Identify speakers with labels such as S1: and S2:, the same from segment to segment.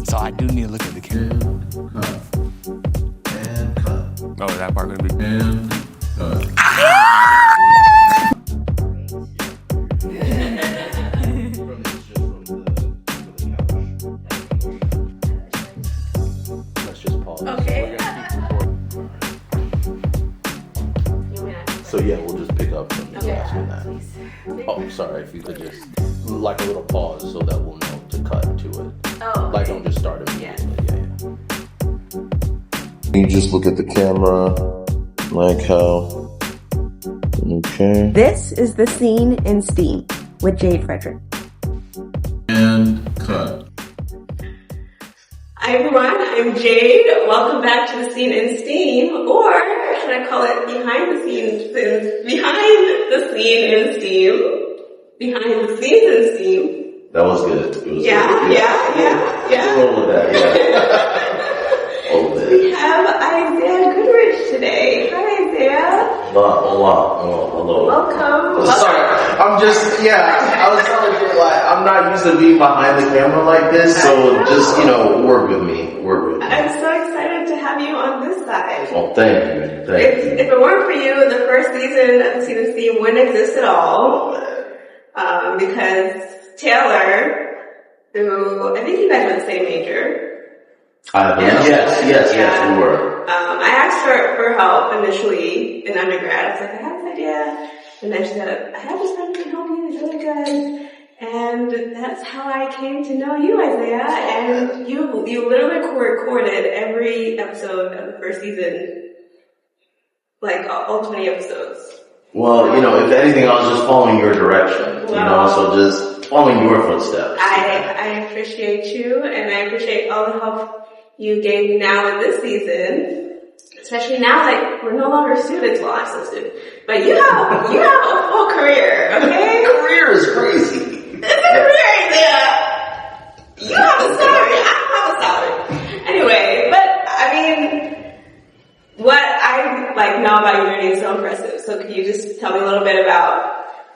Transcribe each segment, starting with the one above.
S1: So I do need to look at the camera.
S2: And cut.
S1: Oh, is that part gonna be?
S2: And cut.
S3: Let's just pause.
S4: Okay.
S3: So yeah, we'll just pick up from you asking that. Oh, sorry, if you could just like a little pause so that we'll know to cut to it.
S4: Oh.
S3: Like don't just start immediately. Yeah.
S2: You just look at the camera, like how. Okay.
S5: This is The Scene in S.T.E.A.M with Jade Frederick.
S2: And cut.
S4: Hi everyone, I'm Jade. Welcome back to The Scene in S.T.E.A.M, or should I call it Behind the Scene in S.T.E.A.M? Behind the Scenes in S.T.E.A.M.
S3: That was good. It was
S4: Yeah.
S3: Roll with that, yeah. Roll with
S4: We
S3: it.
S4: have Isaiah Goodrich today. Hi Isaiah.
S3: Hello.
S4: Welcome.
S3: Sorry, I was telling you, like, I'm not used to being behind the camera like this, so just, work with me.
S4: I'm so excited to have you on this side.
S3: Oh, thank you.
S4: If it weren't for you, the first season of The Scene in S.T.E.A.M wouldn't exist at all. Because Taylor, who, I think you guys were the same major.
S3: Yes, we were.
S4: I asked her for help initially in undergrad. I was like, I have this idea. And then she said, I have this friend who can help you. He's really good. And that's how I came to know you, Isaiah. And you literally recorded every episode of the first season, like all 20 episodes.
S3: Well, if anything, I was just following your direction, so just following your footsteps.
S4: I appreciate you, and I appreciate all the help you gave me now in this season, especially now that we're no longer students. Well, I'm still a student, but you have a full career, okay?
S3: Career is crazy.
S4: It's a career, yeah. You have a salary, I don't have a salary. Anyway, but I mean, what I know about your journey is so impressive. So could you just tell me a little bit about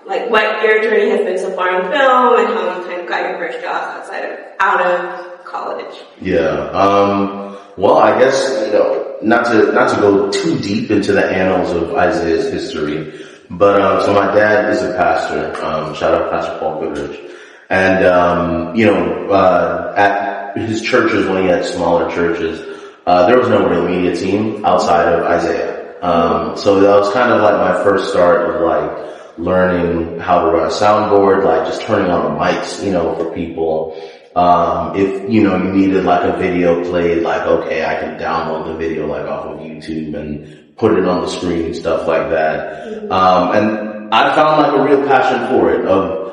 S4: what your journey has been so far in film and how you kind of got your first job out of college?
S3: Yeah. Well, I guess not to go too deep into the annals of Isaiah's history, but so my dad is a pastor. Shout out Pastor Paul Goodrich, and at his churches when he had smaller churches. There was no real media team outside of Isaiah. So that was kind of like my first start of learning how to run a soundboard, just turning on the mics, for people. If, you needed a video played, okay, I can download the video off of YouTube and put it on the screen and stuff like that. And I found a real passion for it of,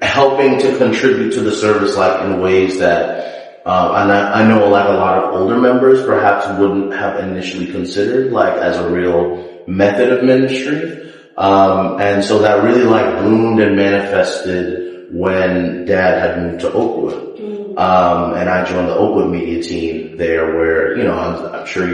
S3: helping to contribute to the service, in ways that, and I know a lot of older members perhaps wouldn't have initially considered as a real method of ministry. And so that really bloomed and manifested when Dad had moved to Oakwood. And I joined the Oakwood media team there where, I'm sure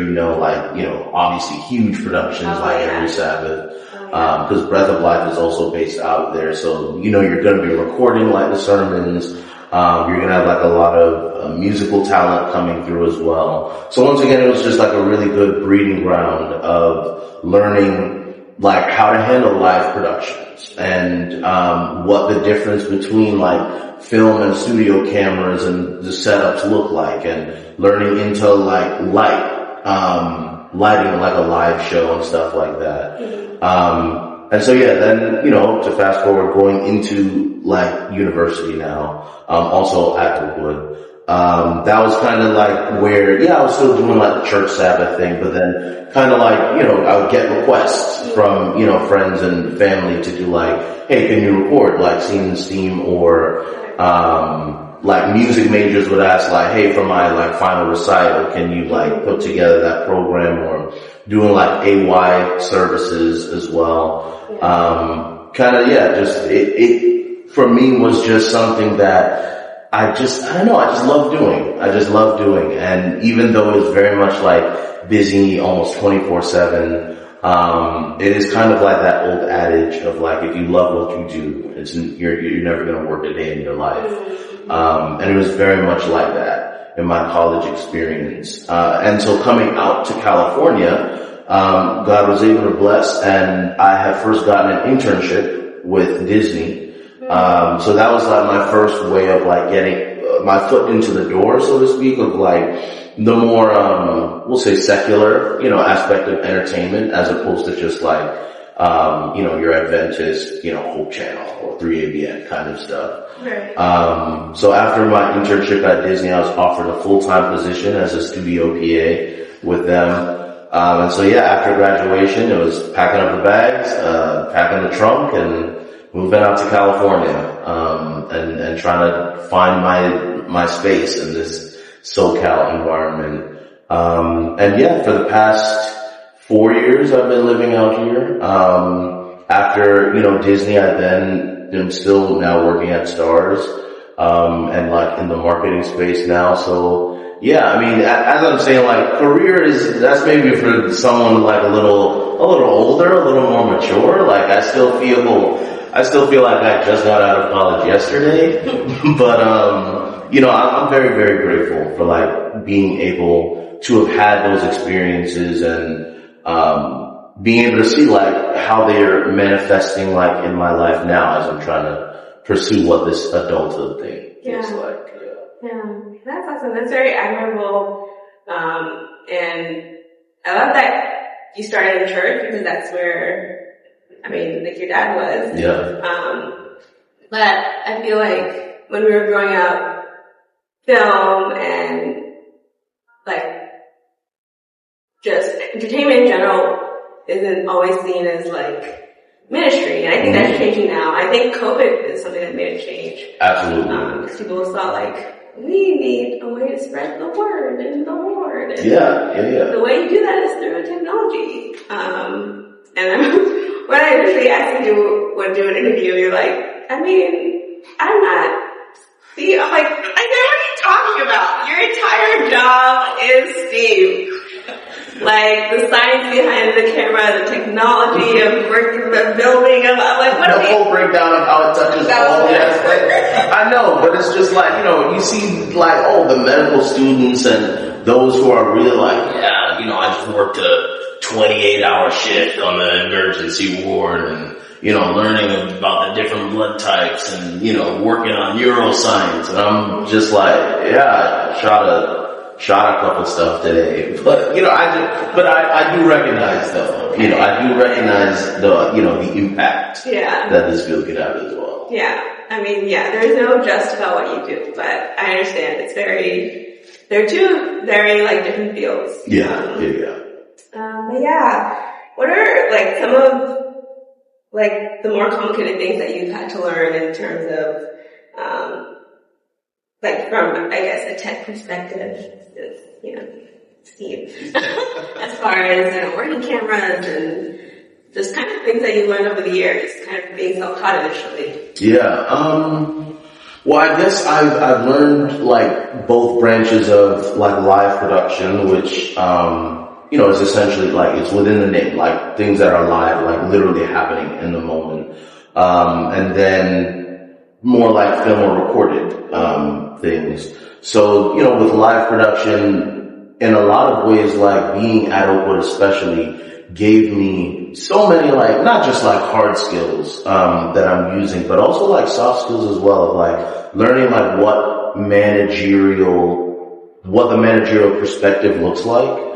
S3: obviously huge productions Every Sabbath. Because Breath of Life is also based out there. So, you're going to be recording the sermons. You're going to have a lot of musical talent coming through as well. So once again, it was just a really good breeding ground of learning how to handle live productions and what the difference between film and studio cameras and the setups look like, and learning into lighting a live show and stuff like that. And so then, to fast forward, going into university now, also at Oakwood, that was kind of where, I was still doing the church Sabbath thing, but then kind of I would get requests from, friends and family to do hey, can you record Scene in S.T.E.A.M, or, music majors would ask hey, for my final recital, can you put together that program, or doing AY services as well. It for me was just something that I just love doing. And even though it was very much busy almost 24/7, it is kind of that old adage of if you love what you do, you're never going to work a day in your life. And it was very much like that in my college experience. And so coming out to California, God was able to bless, and I had first gotten an internship with Disney. So that was like my first way of like getting my foot into the door, so to speak, of like the more, we'll say secular, aspect of entertainment, as opposed to just like, your Adventist, Hope Channel or 3ABN kind of stuff.
S4: Right.
S3: So after my internship at Disney, I was offered a full-time position as a studio PA with them. And so yeah, after graduation, it was packing up the bags, packing the trunk, and moving out to California, and trying to find my space in this SoCal environment. And yeah, for the past 4 years, I've been living out here. After, Disney, I then am still now working at Stars, and like in the marketing space now. So yeah, I mean, as I'm saying, like that's maybe for someone like a little older, a little more mature. Like I still feel like I just got out of college yesterday, but, I'm very, very grateful for like being able to have had those experiences and, being able to see like how they're manifesting like in my life now as I'm trying to pursue what this adulthood thing is like.
S4: Yeah, that's awesome. That's very admirable. And I love that you started in church, because that's where, like your dad was.
S3: Yeah.
S4: But I feel like when we were growing up, film and like just entertainment in general isn't always seen as like ministry, and I think that's changing now. I think COVID is something that made a change.
S3: Absolutely.
S4: Because people saw like, we need a way to spread the word in the Lord. And
S3: yeah.
S4: the way you do that is through technology. And when I initially asked you to do an interview, you're like, I'm not. See, I'm like, I know what you're talking about. Your entire job is STEAM. Like, the science behind the camera, the technology of working, the building of, I'm like, what
S3: the whole breakdown of how it touches all the aspects. I know, but it's just like, you see like, the medical students and those who are really like, I just worked a 28-hour shift on the emergency ward and, learning about the different blood types and, working on neuroscience. And I'm just like, I shot a couple stuff today, but I do recognize though, I do recognize the impact that this field could have as well.
S4: Yeah, there's no just about what you do, but I understand they're two very like different fields. But yeah, what are like some of like the more complicated things that you've had to learn in terms of like from, I guess, a tech perspective, Steve, as far as, working cameras and just kind of things that you learned over the years, kind of being self-taught initially?
S3: Yeah, well, I guess I've learned like both branches of like live production, which, is essentially like, it's within the name, like things that are live, like literally happening in the moment. And then more like film or recorded, things. So, with live production, in a lot of ways, like being at Oakwood especially gave me so many like, not just like hard skills, that I'm using, but also like soft skills as well, of like learning like what the managerial perspective looks like.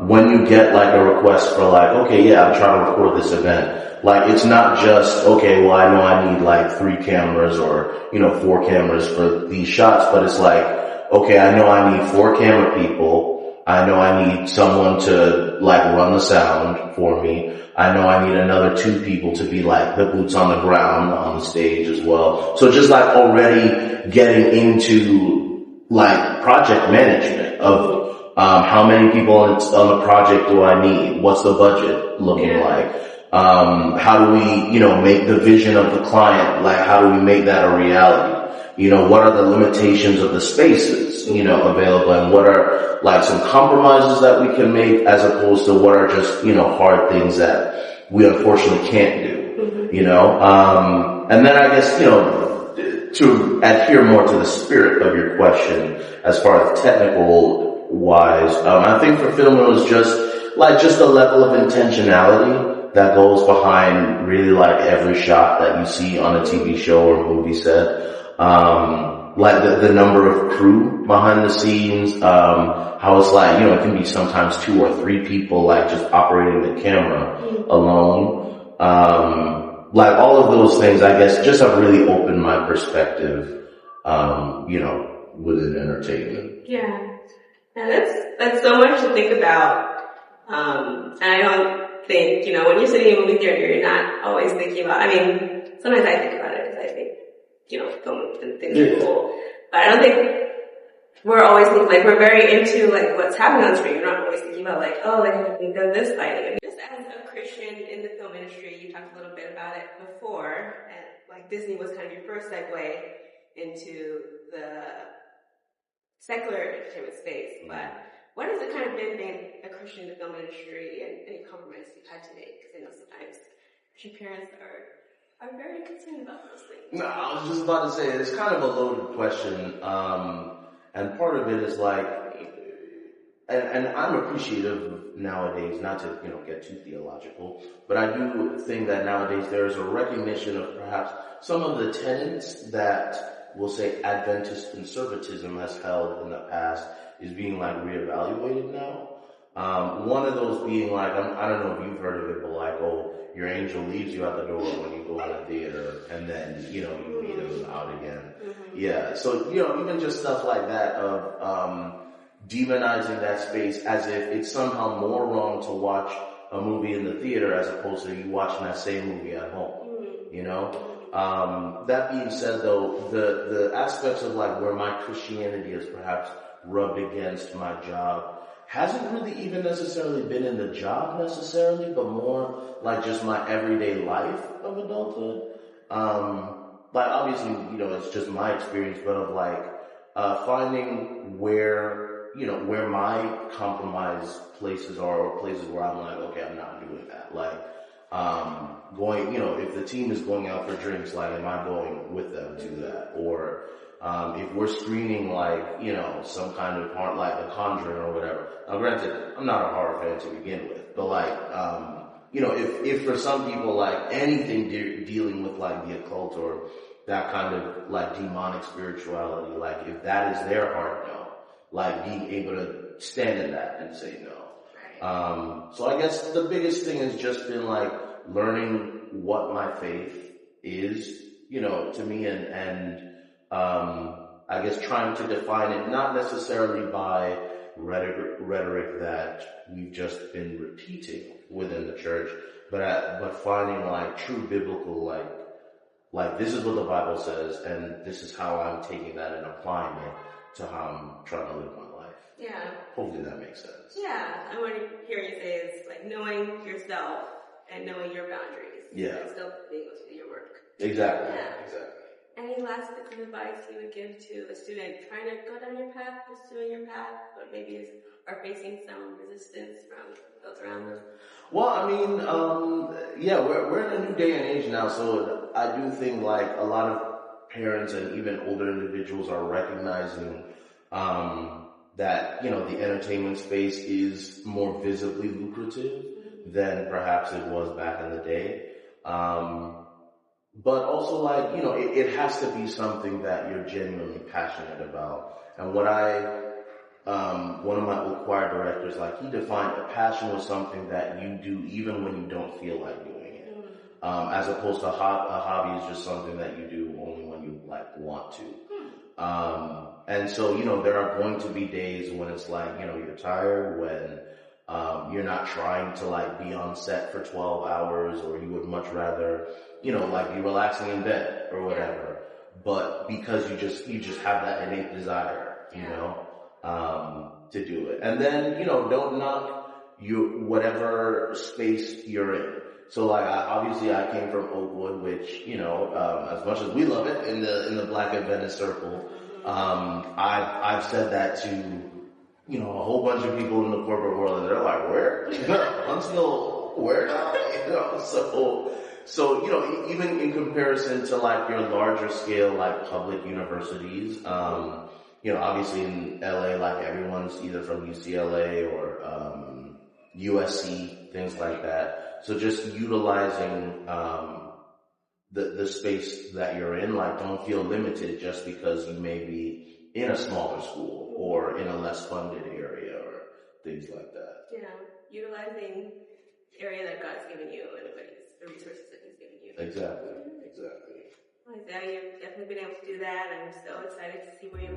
S3: When you get like a request for like, okay, I'm trying to record this event. Like, it's not just, okay, well, I know I need like 3 cameras or, 4 cameras for these shots, but it's like, okay, I know I need 4 camera people. I know I need someone to like run the sound for me. I know I need another 2 people to be like the boots on the ground on the stage as well. So just like already getting into like project management of, how many people on the project do I need? What's the budget looking like? How do we, make the vision of the client, like how do we make that a reality? What are the limitations of the spaces, available, and what are like some compromises that we can make as opposed to what are just, hard things that we unfortunately can't do, And then I guess, to adhere more to the spirit of your question as far as technical wise, I think for film it was just a level of intentionality that goes behind really like every shot that you see on a TV show or movie set. Like the number of crew behind the scenes, how it's like, it can be sometimes 2 or 3 people like just operating the camera alone. Like all of those things, I guess, just have really opened my perspective, within entertainment.
S4: Yeah. That's so much to think about. And I don't think, when you're sitting in a movie theater, you're not always thinking about, sometimes I think about it because I think, film and things are cool. But I don't think we're always thinking, like, we're very into, like, what's happening on screen. We're not always thinking about, like, oh, they have done this fighting. And just as a Christian in the film industry, you talked a little bit about it before, and, like, Disney was kind of your first segue into the secular entertainment space. But what has it kind of been being a Christian in the film industry and any compromise you've had to make? Because I know sometimes Christian parents are very concerned about those things.
S3: No, I was just about to say, it's kind of a loaded question. And part of it is like, and I'm appreciative nowadays, not to, get too theological, but I do think that nowadays there is a recognition of perhaps some of the tenets that we'll say Adventist conservatism has held in the past is being like reevaluated now. One of those being like, I don't know if you've heard of it, but like, your angel leaves you at the door when you go to the theater, and then, you meet him out again. Mm-hmm. Yeah, so, even just stuff like that of, demonizing that space as if it's somehow more wrong to watch a movie in the theater as opposed to you watching that same movie at home, That being said though, the aspects of like where my Christianity is perhaps rubbed against my job hasn't really even necessarily been in the job necessarily, but more like just my everyday life of adulthood. Like obviously, it's just my experience, but of like, finding where my compromise places are, or places where I'm like, okay, I'm not doing that. Like, going, if the team is going out for drinks, like, am I going with them to that? Or, if we're screening like, some kind of horror, like The Conjuring or whatever. Now granted, I'm not a horror fan to begin with, but like, if for some people like anything dealing with like the occult or that kind of like demonic spirituality, like if that is their heart, no. Like being able to stand in that and say no. Right. So I guess the biggest thing has just been like learning what my faith is, to me and I guess trying to define it not necessarily by rhetoric that we've just been repeating within the church, but finding like true biblical like this is what the Bible says and this is how I'm taking that and applying it to how I'm trying to live my life.
S4: Yeah.
S3: Hopefully that makes sense.
S4: Yeah. And what I hear you say is like knowing yourself and knowing your boundaries.
S3: Yeah.
S4: And still being able to do your work.
S3: Exactly.
S4: Yeah.
S3: Exactly.
S4: Any last bits of advice you would give to a student trying to go down your path, pursuing your path, but maybe are facing some resistance from those around them?
S3: Well, we're in a new day and age now, so I do think like a lot of parents and even older individuals are recognizing that, the entertainment space is more visibly lucrative than perhaps it was back in the day. But also like, it has to be something that you're genuinely passionate about. And what one of my choir directors, like he defined a passion was something that you do even when you don't feel like doing it. As opposed to a hobby is just something that you do only when you like want to. And so, there are going to be days when it's like, you're tired, when you're not trying to like be on set for 12 hours or you would much rather, like be relaxing in bed or whatever. But because you just have that innate desire, to do it. And then, don't knock whatever space you're in. So like, obviously I came from Oakwood, which, as much as we love it in the Black Adventist circle, I've said that to, a whole bunch of people in the corporate world and they're like, where? Huntsville, where now? So, So, you know, even in comparison to like your larger scale, like public universities, you know, obviously in LA, like everyone's either from UCLA or, USC, things like that. So just utilizing, the space that you're in, like don't feel limited just because you may be in a smaller school or in a less funded area or things like that.
S4: Yeah, utilizing the area that God's given you and the resources that He's given you.
S3: Exactly.
S4: Well, Isaiah, you've definitely been able to do that. I'm so excited to see where you